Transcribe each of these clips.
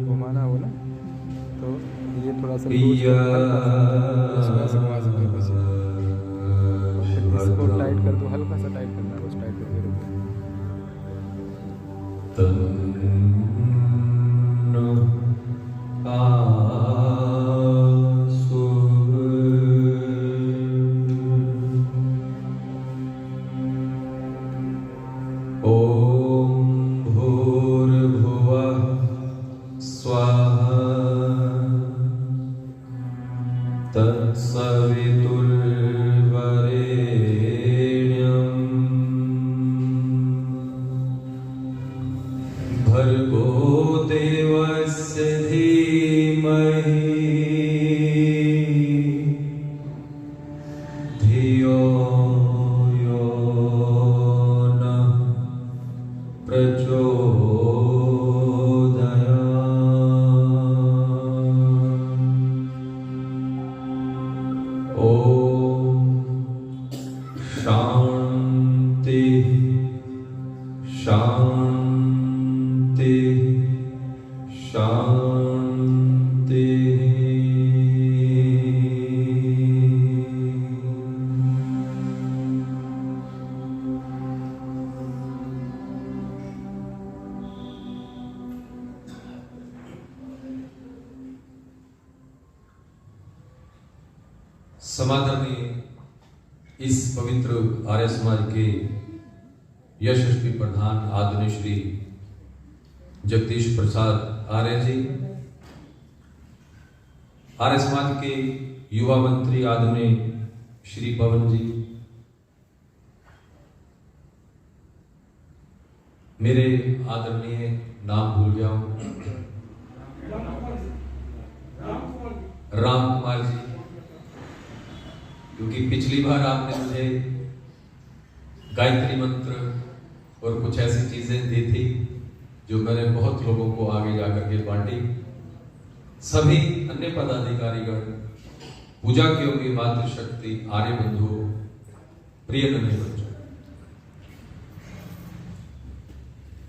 घुमाना हो ना तो ये थोड़ा सा इसको टाइट कर दो, हल्का सा टाइट करना है, बस टाइट करके रखो। भर्गो देवस्य धीमहि धियो यो नः प्रचोदयात्। ॐ शान्ति शान्ति शान्ति। समादरणीय इस पवित्र आर्य समाज के यशस्वी प्रधान आदरणीय श्री जगदीश प्रसाद आर्य जी, आर्य समाज के युवा मंत्री आदरणीय श्री पवन जी, मेरे आदरणीय नाम भूल गया हूं, राम कुमार जी, क्योंकि पिछली बार आपने मुझे गायत्री मंत्र और कुछ ऐसी चीजें दी थी जो मैंने बहुत लोगों को आगे जाकर के बांटी। सभी अन्य पदाधिकारीगण, पूजा की योगी मातृशक्ति, आर्य बंधु, प्रिय नन्हे बच्चों,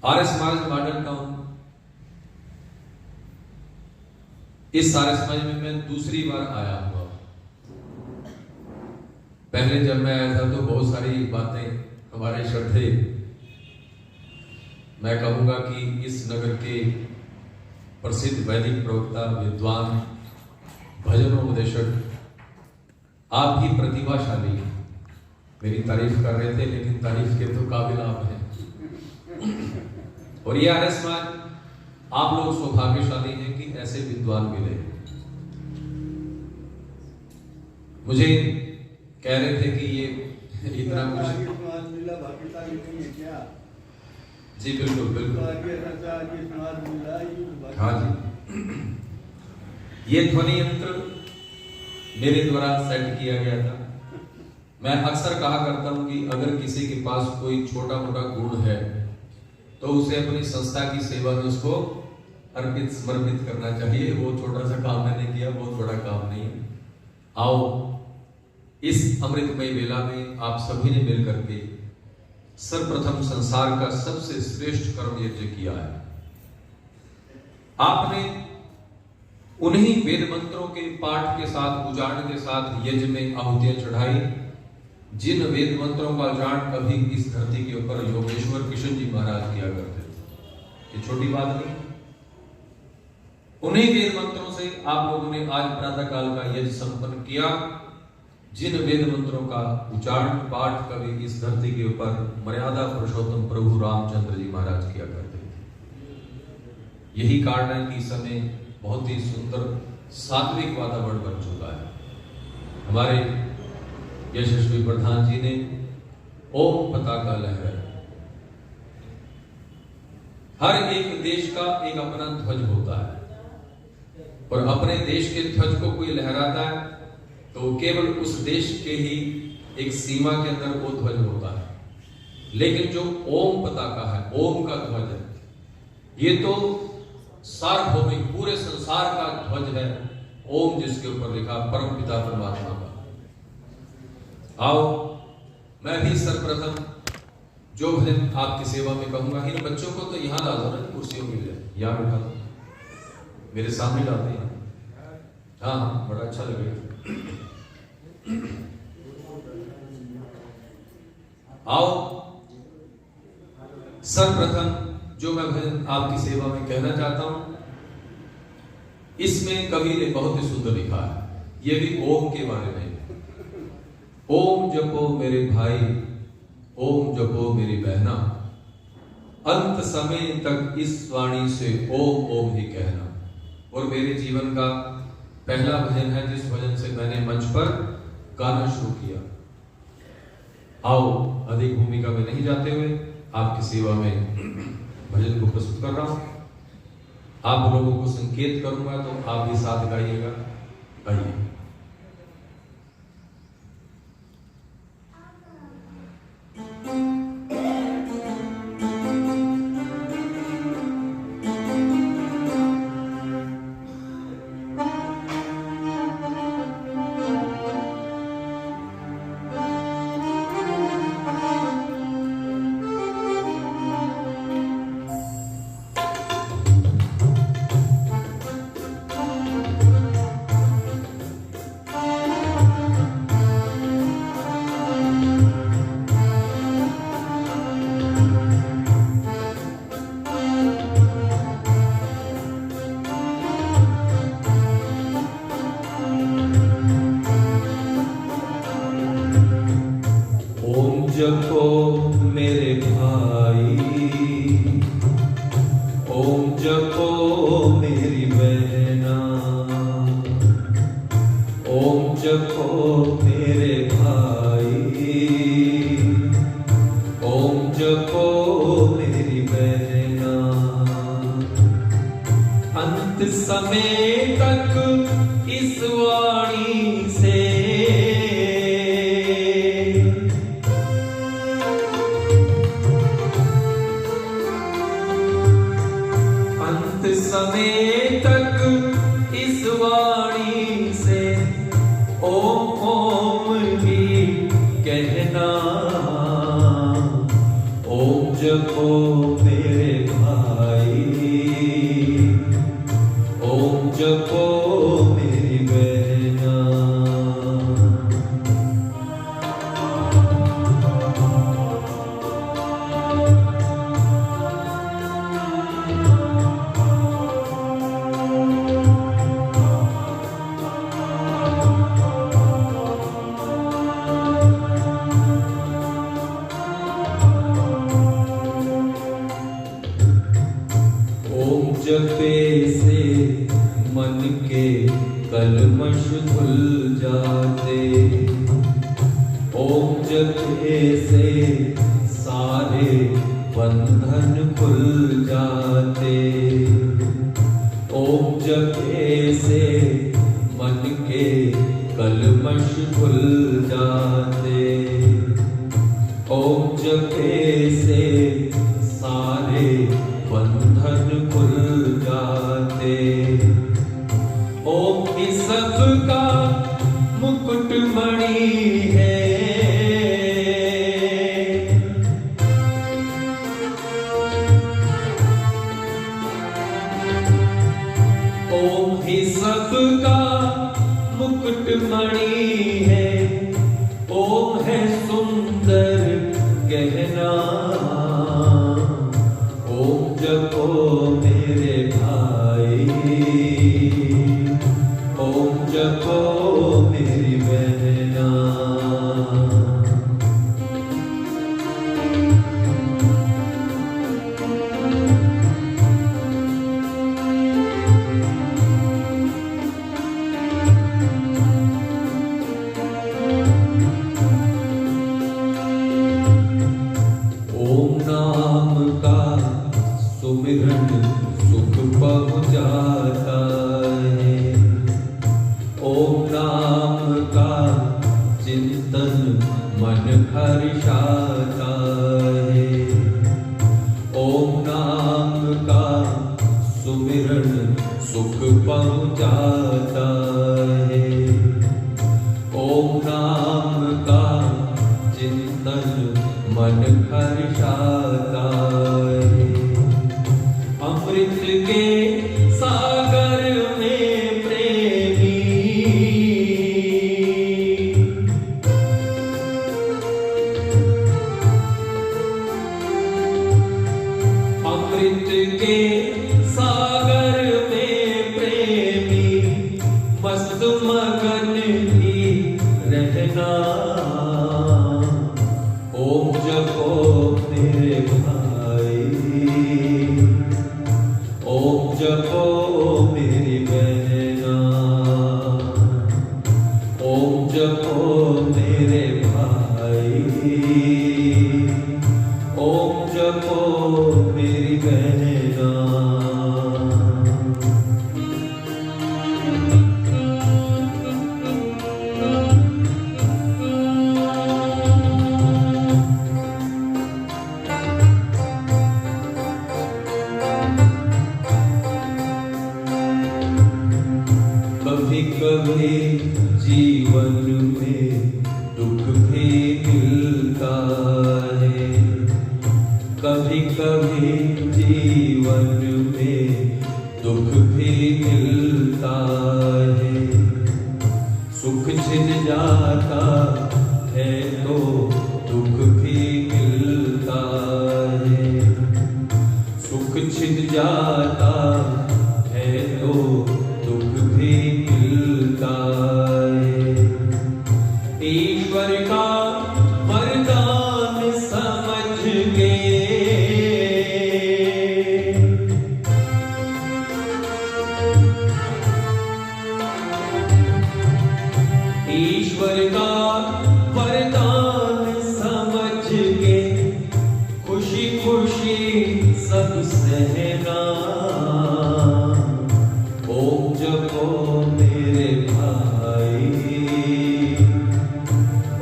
आर्य समाज मॉडल टाउन, इस आर्य समाज में मैं दूसरी बार आया हुआ। पहले जब मैं आया था तो बहुत सारी बातें हमारे श्रद्धे, मैं कहूंगा कि इस नगर के प्रसिद्ध वैदिक प्रवक्ता, विद्वान, भजनोपदेशक, आप भी प्रतिभाशाली मेरी तारीफ कर रहे थे, लेकिन तारीफ के तो काबिल आप हैं। और ये आर्य समाज, आप लोग सौभाग्यशाली हैं कि ऐसे विद्वान मिले। मुझे कह रहे थे कि ये इतना कुछ, जी बिल्कुल बिल्कुल, हाँ जी, ये ध्वनि यंत्र मेरे द्वारा सेट किया गया था। मैं अक्सर कहा करता हूं कि अगर किसी के पास कोई छोटा मोटा गुण है तो उसे अपनी संस्था की सेवा में उसको अर्पित समर्पित करना चाहिए। वो छोटा सा काम मैंने किया, बहुत बड़ा काम नहीं। आओ इस अमृतमय वेला में आप सभी ने मिलकर के सर्वप्रथम संसार का सबसे श्रेष्ठ कर्म यज्ञ किया है। आपने उन्हीं वेद मंत्रों के पाठ के साथ, उच्चारण के साथ यज्ञ में आहुतियां चढ़ाई, जिन वेद मंत्रों का उच्चारण कभी इस धरती के ऊपर योगेश्वर किशन जी महाराज किया करते थे। ये छोटी बात नहीं। उन्हीं वेद मंत्रों से आप लोगों ने आज प्रातः काल का यज्ञ संपन्न किया, जिन वेद मंत्रों का उच्चारण पाठ कभी इस धरती के ऊपर मर्यादा पुरुषोत्तम प्रभु रामचंद्र जी महाराज किया करते थे। यही कारण है कि इस समय बहुत ही सुंदर सात्विक वातावरण बन चुका है। हमारे यशस्वी प्रधान जी ने ओम पताका लहराई। हर एक देश का एक अपना ध्वज होता है, और अपने देश के ध्वज को कोई लहराता है तो केवल उस देश के ही एक सीमा के अंदर वो ध्वज होता है। लेकिन जो ओम पताका है, ओम का ध्वज है, ये तो सार्वभौमिक पूरे संसार का ध्वज है, ओम जिसके ऊपर लिखा परम पिता परमात्मा का। आओ मैं भी सर्वप्रथम जो भजन आपकी सेवा में कहूंगा, इन बच्चों को तो यहाँ ला दो ना, कुर्सियों मिल जाए, यहाँ बिठा दो, मेरे सामने लाते हैं। हाँ हाँ, बड़ा अच्छा लगेगा। आओ सर्वप्रथम जो मैं भजन आपकी सेवा में कहना चाहता हूं, इसमें कवि ने बहुत ही सुंदर लिखा है, ये भी ओम के बारे में। ओम जपो मेरे भाई, ओम जपो मेरी बहना, अंत समय तक इस वाणी से ओम ओम ही कहना। और मेरे जीवन का पहला भजन है जिस भजन से मैंने मंच पर गाना शुरू किया। आओ अधिक भूमिका में नहीं जाते हुए आपकी सेवा में भजन को प्रस्तुत कर रहा हूं। आप लोगों को संकेत करूंगा तो आप भी साथ गाइएगा। गाइए। जपो मेरे भाई, ओम जपो मेरी बहना, ओम जपो मेरे भाई, ओम जपो मेरी बहना, अंत समय तक इस वाणी से समय तक इस वाणी से ओम ओम ही कहना। ओम जपो मेरे भाई, ओम जपो मेरी बहना। जपे से मन के कलमश धुल जाते, ओम जपे से सारे बंधन खुल जाते, ओम जपे से मन के कलमश खुल जाते, ओम जपे से सारे बंधन खुल जाते। ओम ही सबका मुकुट मणि है, ओम ही सबका मुकुट मणि है, ओम है सुंदर गहना। ओम जपो मेरे भाई, ओम जपो मेरी बहना। ओम नाम का सुमिरन सुख पहुँचाता है, ओम नाम का चिंतन मन हर्षाता है, ओम नाम का सुमिरन सुख पहुँचाता मन हर्षाता है। अमृत के सागर में प्रेमी अमृत के सागर में प्रेमी मस्त मगन ही रहना। ओम जपो मेरे भाई, ओम जपो मेरी बहना, ओम जपो मेरे भाई, ओम जपो मेरी बहना। कभी कभी जीवन में दुख भी मिलता है, कभी कभी जीवन में दुख भी मिलता है। सुख छिन जाता है तो दुख भी मिलता है, सुख छिन जाता है तो दुख भी मिलता है। ईश्वर का वरदान समझ के ईश्वर का वरदान समझ के खुशी खुशी सब सहना। ओम जपो मेरे भाई,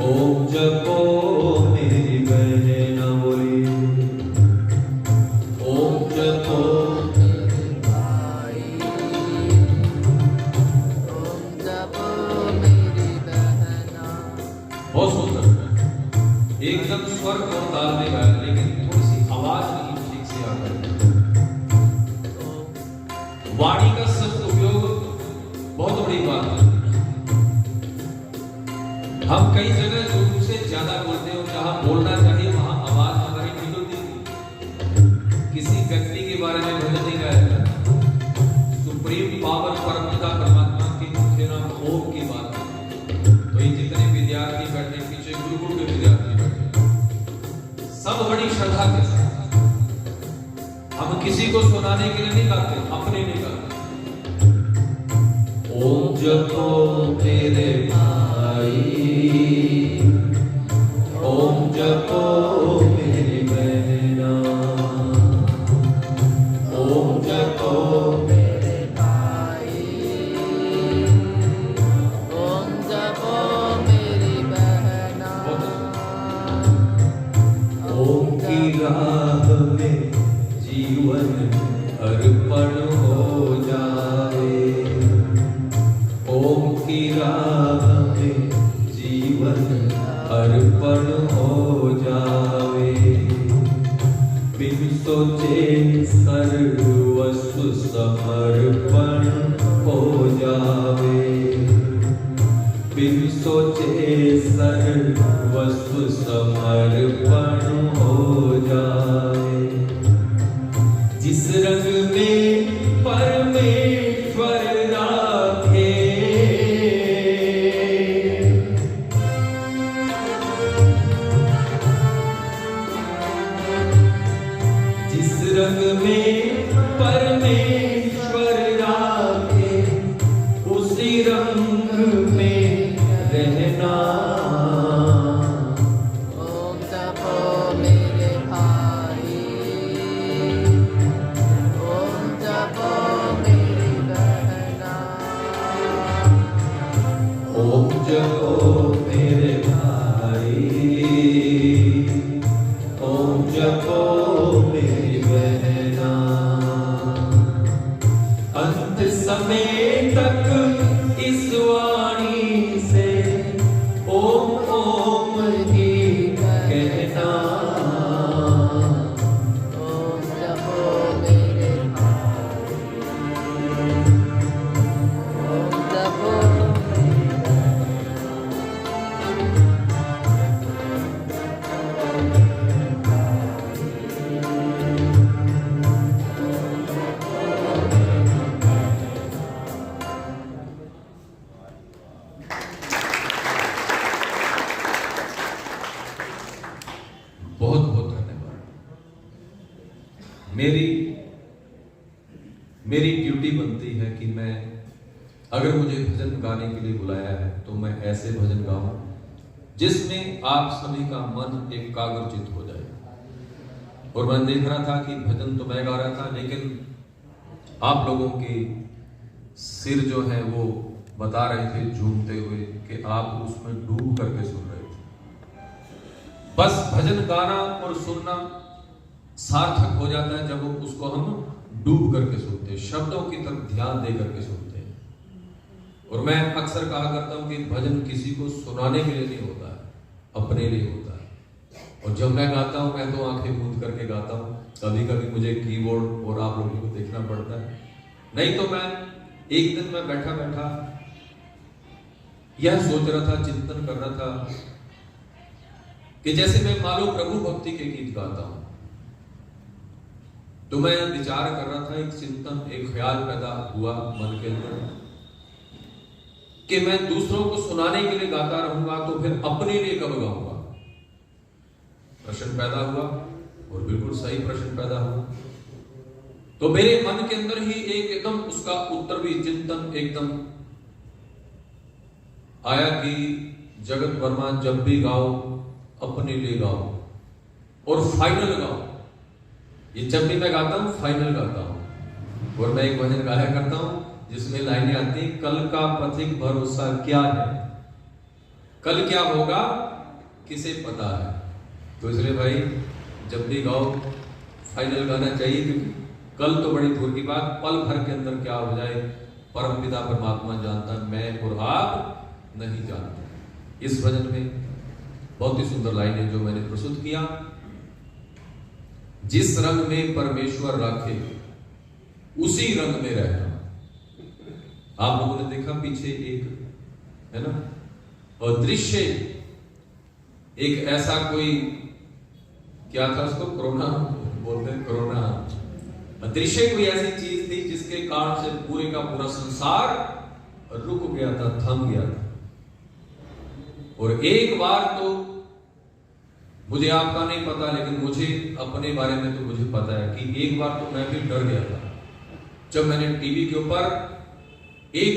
ओम जपो मेरी बहना। बोली ओम जपो मेरे भाई, ओम जपो मेरी बहना। बहुत सुंदर, एकदम स्वर और ताल में गाया, लेकिन थोड़ी सी आवाज नहीं ठीक से आ रही। वाणी का सदुपयोग बहुत बड़ी बात है। हम कई जगह जरूरत से ज्यादा बोलते हैं और जहां बोलना चाहिए वहां आवाज हमारी निकलती नहीं। किसी व्यक्ति के बारे में भजन नहीं गाया जाता। सुप्रीम पावर परमपिता परमात्मा के मुख्य नाम ओम की बात है। तो ये जितने विद्यार्थी बैठे पीछे गुरुकुल के विद्यार्थी बैठे, सब बड़ी श्रद्धा के साथ, हम किसी को सुनाने के लिए नहीं गाते, अपने नहीं गाते। ओम जपो मेरे भाई, ओम जपो मेरी बहना, ओम जपो मेरे भाई, ओम जपो मेरी बहना। ओम की राह में जीवन अर्पण हो जाए, ओम की राह में जीवन अर्पण हो जावे। बिन सोचे सर्वस्व समर्पण हो जावे, बिन सोचे सर्वस्व समर्पण हो जाए। जिस रंग में परमेश्वर राखे, जिस रंग में परमेश्वर राखे, उसी रंग में रहना। ओम जपो मेरे भाई, ओम जपो मेरी बहना। ओम जपो मेरे भाई, ओम जपो मेरी बहना। अंत समय तक इस वाणी से ओम ओम ही कहना। मेरी ड्यूटी बनती है कि मैं, अगर मुझे भजन गाने के लिए बुलाया है तो मैं ऐसे भजन गाऊं जिसमें आप सभी का मन एकाग्रचित हो जाए। और मैं देख रहा था कि भजन तो मैं गा रहा था, लेकिन आप लोगों के सिर जो है वो बता रहे थे झूमते हुए कि आप उसमें डूब करके सुन रहे थे। बस भजन गाना और सुनना सार्थक हो जाता है जब उसको हम डूब करके सुनते हैं, शब्दों की तरफ ध्यान दे करके सुनते हैं। और मैं अक्सर कहा करता हूं कि भजन किसी को सुनाने के लिए नहीं होता है, अपने लिए होता है। और जब मैं गाता हूं मैं तो आंखें मूंद करके गाता हूं, कभी कभी मुझे कीबोर्ड और आप लोगों को देखना पड़ता है। नहीं तो मैं एक दिन मैं बैठा बैठा यह सोच रहा था, चिंतन कर रहा था कि जैसे मैं मानो प्रभु भक्ति के गीत गाता हूं, तो मैं विचार कर रहा था, एक चिंतन, एक ख्याल पैदा हुआ मन के अंदर कि मैं दूसरों को सुनाने के लिए गाता रहूंगा तो फिर अपने लिए कब गाऊंगा। प्रश्न पैदा हुआ और बिल्कुल सही प्रश्न पैदा हुआ। तो मेरे मन के अंदर ही एक एकदम उसका उत्तर भी, चिंतन एकदम आया कि जगत वर्मा जब भी गाओ अपने लिए गाओ और फाइनल गाओ। ये जब भी मैं गाता हूं फाइनल गाता हूं। और मैं एक भजन गाया करता हूं जिसमें लाइनें आती हैं, कल का पथिक भरोसा क्या है, कल क्या होगा किसे पता है। तो इसलिए भाई जब भी गाओ फाइनल गाना चाहिए, क्योंकि कल तो बड़ी दूर की बात, पल भर के अंदर क्या हो जाए परम पिता परमात्मा जानता, मैं और आप नहीं जानते। इस भजन में बहुत ही सुंदर लाइनें जो मैंने प्रस्तुत किया, जिस रंग में परमेश्वर राखे उसी रंग में रहना। आप लोगों ने देखा पीछे एक है ना और दृश्य, एक ऐसा कोई क्या था उसको कोरोना बोलते हैं, कोरोना दृश्य कोई ऐसी चीज थी जिसके कारण से पूरे का पूरा संसार रुक गया था, थम गया था। और एक बार तो मुझे आपका नहीं पता, लेकिन मुझे अपने बारे में तो मुझे पता है कि एक बार तो मैं भी डर गया था जब मैंने टीवी के ऊपर एक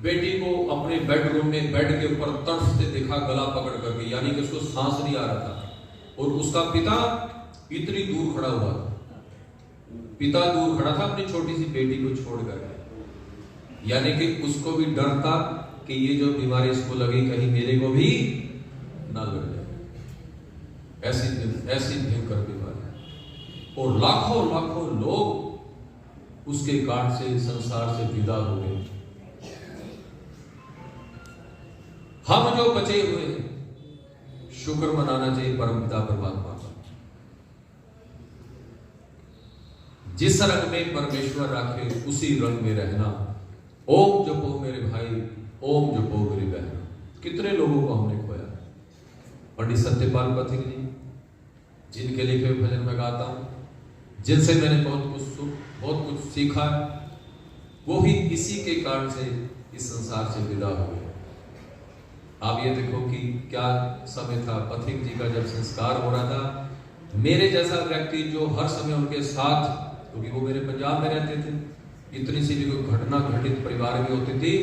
बेटी को अपने बेडरूम में बेड के ऊपर तर्फ से देखा, गला पकड़ करके, यानी कि उसको सांस नहीं आ रहा था। और उसका पिता इतनी दूर खड़ा हुआ था, पिता दूर खड़ा था अपनी छोटी सी बेटी को छोड़ करके, यानी कि उसको भी डर था कि ये जो बीमारी इसको लगी कहीं मेरे को भी ना लग जाए। ऐसी भयंकर बीमारी, और लाखों लाखों लोग उसके कारण से संसार से विदा हो गए। हम जो बचे हुए हैं शुक्र मनाना चाहिए परम पिता परमात्मा का। जिस रंग में परमेश्वर राखे उसी रंग में रहना। ओम जपो मेरे भाई, ओम जपो मेरी बहन। कितने लोगों को हमने खोया। पंडित सत्यपाल पथिक जी, जिनके लिखे हुए भजन में गाता हूं, जिनसे मैंने बहुत कुछ सीखा, वो भी इसी के कारण से इस संसार से विदा हो गए। आप ये देखो कि क्या समय था, पथिक जी का जब संस्कार हो रहा था, मेरे जैसा व्यक्ति जो हर समय उनके साथ, क्योंकि वो मेरे पंजाब में रहते थे, इतनी सी भी कोई घटना घटित परिवार में होती थी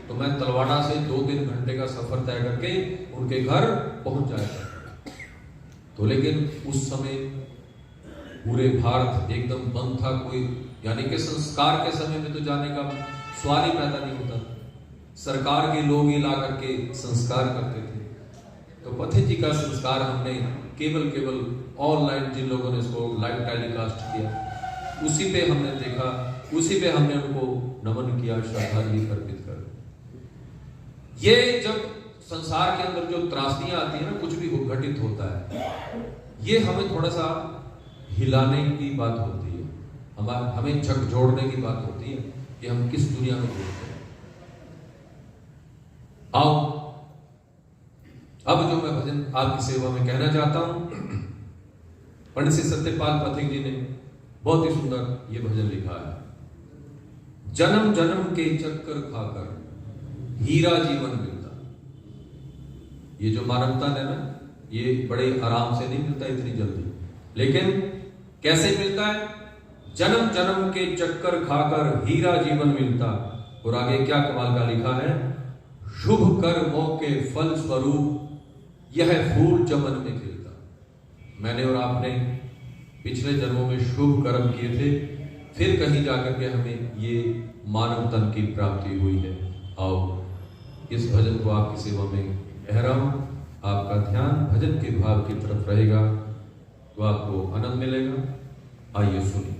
तो मैं तलवाड़ा से 2-3 घंटे का सफर तय करके उनके घर पहुंच जाया करता। तो लेकिन उस समय पूरे भारत एकदम बंद था, कोई यानी कि संस्कार के समय में तो जाने का सवाल ही पैदा नहीं होता। सरकार के लोग ही ला करके संस्कार करते थे। तो पथिक जी का संस्कार हमने केवल ऑनलाइन, जिन लोगों ने इसको लाइव टेलीकास्ट किया, उसी पे हमने देखा, उसी पे हमने उनको नमन किया, श्रद्धांजलि अर्पित कर। ये जब संसार के अंदर जो त्रासदियां आती है ना, कुछ भी घटित होता है, ये हमें थोड़ा सा हिलाने की बात होती है, हमें झकझोरने की बात होती है कि हम किस दुनिया में घूमते हैं। आओ अब जो मैं भजन आपकी सेवा में कहना चाहता हूं, पंडित श्री सत्यपाल पथिक जी ने बहुत ही सुंदर ये भजन लिखा है। जन्म जन्म के चक्कर खाकर हीरा जीवन मिलता। ये जो मानवता है ना, ये बड़े आराम से नहीं मिलता इतनी जल्दी, लेकिन कैसे मिलता है? जन्म जन्म के चक्कर खाकर हीरा जीवन मिलता। और आगे क्या कमाल का लिखा है, शुभ कर्मों के फल स्वरूप यह फूल चमन में खिलता। मैंने और आपने पिछले जन्मों में शुभ कर्म किए थे, फिर कहीं जाकर के हमें ये मानव तन की प्राप्ति हुई है। आओ इस भजन को आपकी सेवा में कह रहा हूं, आपका ध्यान भजन के भाव की तरफ रहेगा तो आपको आनंद मिलेगा। आइए सुनिए।